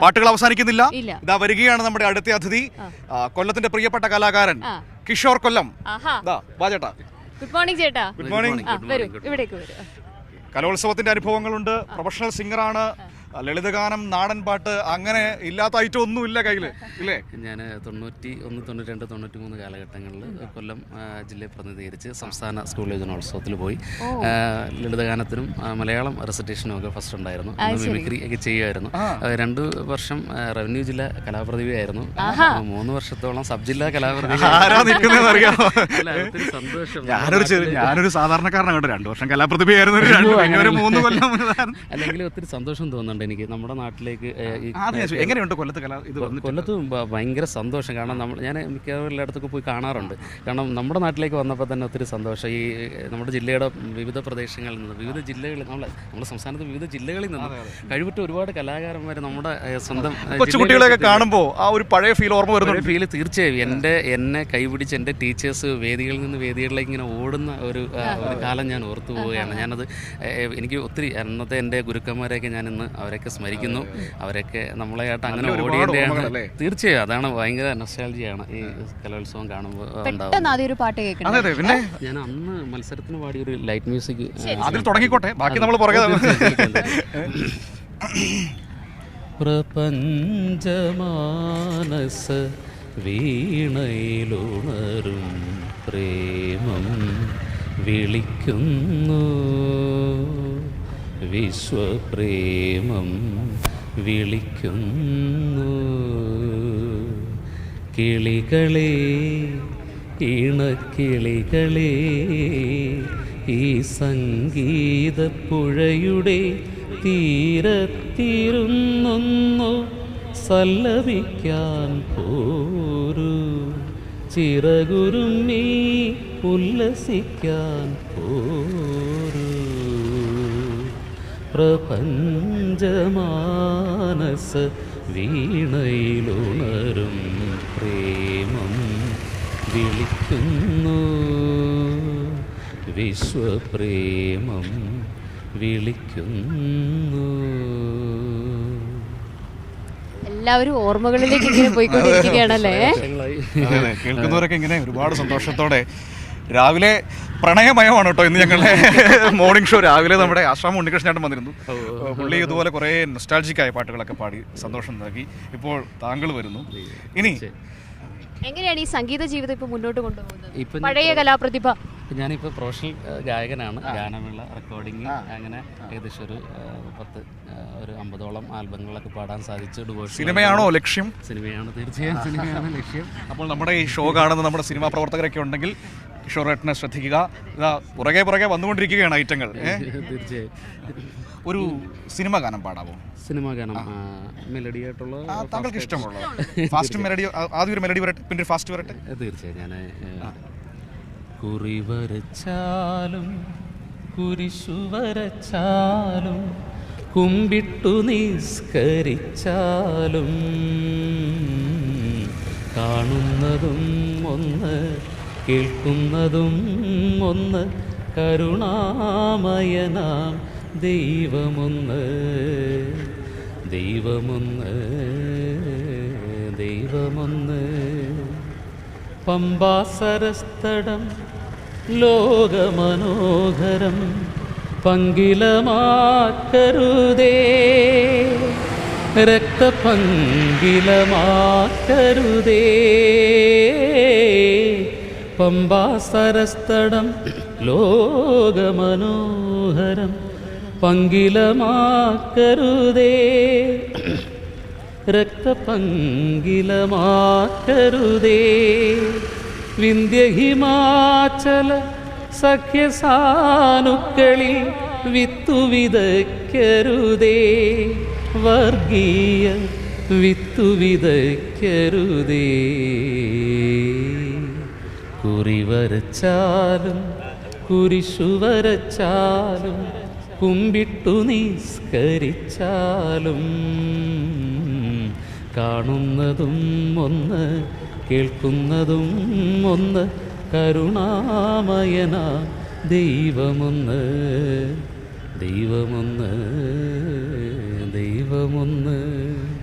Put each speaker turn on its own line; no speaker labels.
പാട്ടുകൾ അവസാനിക്കുന്നില്ല. ഇതാ വരികയാണ് നമ്മുടെ അടുത്ത അതിഥി, കൊല്ലത്തിന്റെ പ്രിയപ്പെട്ട കലാകാരൻ കിഷോർ കൊല്ലം. ചേട്ടാ
ഗുഡ് മോർണിംഗ്. ചേട്ടാ
ഗുഡ് മോർണിംഗ്.
ഇവിടേക്ക് വരൂ.
കലോത്സവത്തിന്റെ അനുഭവങ്ങളുണ്ട്, പ്രൊഫഷണൽ സിംഗറാണ്, ലളിതഗാനം, നാടൻ പാട്ട്, അങ്ങനെ ഇല്ലാത്ത ഐറ്റം ഒന്നും ഇല്ല കയ്യില്, ഇല്ലേ?
ഞാൻ 91, 92, 93 കാലഘട്ടങ്ങളിൽ കൊല്ലം ജില്ലയെ പ്രതിനിധീകരിച്ച് സംസ്ഥാന സ്കൂൾ യുവജനോത്സവത്തിൽ പോയി. ലളിതഗാനത്തിനും മലയാളം റെസിറ്റേഷനും ഒക്കെ ഫസ്റ്റ് ഉണ്ടായിരുന്നു. മിമിക്രി ഒക്കെ ചെയ്യുമായിരുന്നു. 2 വർഷം റവന്യൂ ജില്ലാ കലാപ്രതിഭയായിരുന്നു. 3 വർഷത്തോളം സബ് ജില്ലാ കലാപ്രതിഭ. ഒത്തിരി സന്തോഷം.
ഞാനൊരു സാധാരണക്കാരനാണ് കേട്ടോ. 2 വർഷം കലാപ്രതിഭയായിരുന്നു, 3 കൊല്ലം. അല്ലെങ്കിൽ
ഒത്തിരി സന്തോഷം തോന്നുന്നുണ്ട് എനിക്ക് നമ്മുടെ നാട്ടിലേക്ക്.
എങ്ങനെയുണ്ട് കൊല്ലത്ത്
കൊല്ലത്ത് ഭയങ്കര സന്തോഷം. കാരണം ഞാൻ മിക്കവാറും എല്ലായിടത്തൊക്കെ പോയി കാണാറുണ്ട്. കാരണം നമ്മുടെ നാട്ടിലേക്ക് വന്നപ്പോൾ തന്നെ ഒത്തിരി സന്തോഷം. ഈ നമ്മുടെ ജില്ലയുടെ വിവിധ പ്രദേശങ്ങളിൽ നിന്ന്, വിവിധ ജില്ലകളിൽ, നമ്മുടെ സംസ്ഥാനത്ത് വിവിധ ജില്ലകളിൽ നിന്ന് കഴിവിട്ട് ഒരുപാട് കലാകാരന്മാർ നമ്മുടെ സ്വന്തം
കൊച്ചുകുട്ടികളെയൊക്കെ കാണുമ്പോൾ ആ ഒരു പഴയ ഫീൽ ഓർമ്മ വരുന്ന
ഫീൽ തീർച്ചയായും എന്നെ കൈപിടിച്ച് എൻ്റെ ടീച്ചേഴ്സ് വേദികളിൽ നിന്ന് വേദികളിലേക്ക് ഇങ്ങനെ ഓടുന്ന ഒരു കാലം ഞാൻ ഓർത്തു പോവുകയാണ്. ഞാനത് എനിക്ക് ഒത്തിരി അന്നത്തെ എൻ്റെ ഗുരുക്കന്മാരെയൊക്കെ ഞാൻ ഇന്ന് അവരൊക്കെ സ്മരിക്കുന്നു. അവരൊക്കെ നമ്മളെയായിട്ട് അങ്ങനെ ഓടിയതാണ്. തീർച്ചയായും അതാണ് ഭയങ്കര നൊസ്റ്റാൾജിയാണ് ഈ കലോത്സവം കാണുമ്പോൾ ഉണ്ടാവുന്നത്. ഞാൻ അന്ന് മത്സരത്തിന് പാടിയൊരു ലൈറ്റ് മ്യൂസിക്
അതിൽ തുടങ്ങിക്കോട്ടെ, ബാക്കി നമ്മൾ പുറകെ.
പ്രപഞ്ചമാനസ വീണയിലുണരും പ്രേമം വിളിക്കുന്നു, വിശ്വപ്രേമം വിളിക്കുന്നു. കിളികളെ, ഇണക്കിളികളെ, ഈ സംഗീതപ്പുഴയുടെ തീരത്തിരുന്നൊന്നു സല്ലപിക്കാൻ പോരൂ, ചിറകുരുമ്മി ഉല്ലസിക്കാൻ പോരൂ. പ്രപഞ്ചമാനസ വീണയിലുണരും പ്രേമം വിളിക്കുന്നു, വിശ്വപ്രേമം വിളിക്കുന്നു.
എല്ലാവരും ഓർമ്മകളിലേക്ക് ഇങ്ങനെ പോയിക്കൊണ്ടിരിക്കുകയാണല്ലേ.
കേൾക്കുന്നവരൊക്കെ ഇങ്ങനെ ഒരുപാട് സന്തോഷത്തോടെ. രാവിലെ പ്രണയമയമാണ് കേട്ടോ ഇന്ന് ഞങ്ങളുടെ മോർണിംഗ് ഷോ. രാവിലെ നമ്മുടെ ആശ്രാമം ഉണ്ണികൃഷ്ണേട്ടൻ വന്നിരുന്നു. പുള്ളി ഇതുപോലെ കുറേ നൊസ്റ്റാൾജിക്കായ പാട്ടുകളൊക്കെ പാടി സന്തോഷം നൽകി. ഇപ്പോൾ താങ്കൾ വരുന്നു. ഇനി
എങ്ങനെയാണ് ഈ സംഗീത ജീവിതം ഇപ്പോൾ മുന്നോട്ട് കൊണ്ടുപോകുന്നത്? പഴയ കലാപ്രതിഭ.
ഞാനിപ്പോൾ പ്രൊഫഷണൽ ഗായകനാണ്. ഗാനമേള, റെക്കോർഡിങ്, അങ്ങനെ ഏകദേശം ഒരു 50ഓളം ആൽബങ്ങളൊക്കെ പാടാൻ സാധിച്ചു.
സിനിമയാണോ ലക്ഷ്യം?
സിനിമയാണ്, തീർച്ചയായും സിനിമയാണ് ലക്ഷ്യം.
അപ്പോൾ നമ്മുടെ ഈ ഷോ കാണുന്ന നമ്മുടെ സിനിമാ പ്രവർത്തകരൊക്കെ ഉണ്ടെങ്കിൽ കിഷോറേട്ടനെ ശ്രദ്ധിക്കുക. ഇതാ പുറകെ വന്നുകൊണ്ടിരിക്കുകയാണ് ഐറ്റങ്ങൾ.
തീർച്ചയായും.
ഒരു സിനിമ ഗാനം പാടാമോ?
സിനിമ ഗാനം മെലഡി ആയിട്ടുള്ള
താങ്കൾക്ക് ഇഷ്ടമുള്ള ഫാസ്റ്റ് മെലഡി. ആദ്യം ഒരു മെലഡി വരട്ടെ, പിന്നെ ഫാസ്റ്റ് വരട്ടെ.
തീർച്ചയായും. ഞാൻ കുറി വരച്ചാലും കുരിശു വരച്ചാലും കുമ്പിട്ടു നിസ്കരിച്ചാലും കാണുന്നതും ഒന്ന്, കേൾക്കുന്നതും ഒന്ന്, കരുണാമയനാം ദൈവമൊന്ന്, ദൈവമൊന്ന്, ദൈവമൊന്ന്. പമ്പാസരസ്തടം ലോകമനോഹരം പങ്കിലമാക്കരുതേ, രക്തപങ്കിലമാക്കരുതേ. പമ്പാസരസ്തടം ലോകമനോഹരം പങ്കിലമാക്കരുതേ, രക്തപങ്കിലമാക്കരുതേ. വിന്ധ്യഹിമാചല സഖ്യസാനുക്കളിൽ വിത്തു വിതയ്ക്കരുതേ, വർഗീയ വിത്തു വിതയ്ക്കരുതേ. കുറി വരച്ചാലും കുരിശു വരച്ചാലും കുമ്പിട്ടു നിസ്കരിച്ചാലും കാണുന്നതും ഒന്ന്, കേൾക്കുന്നതും ഒന്ന്, കരുണാമയന ദൈവമൊന്ന് ദൈവമൊന്ന് ദൈവമൊന്ന്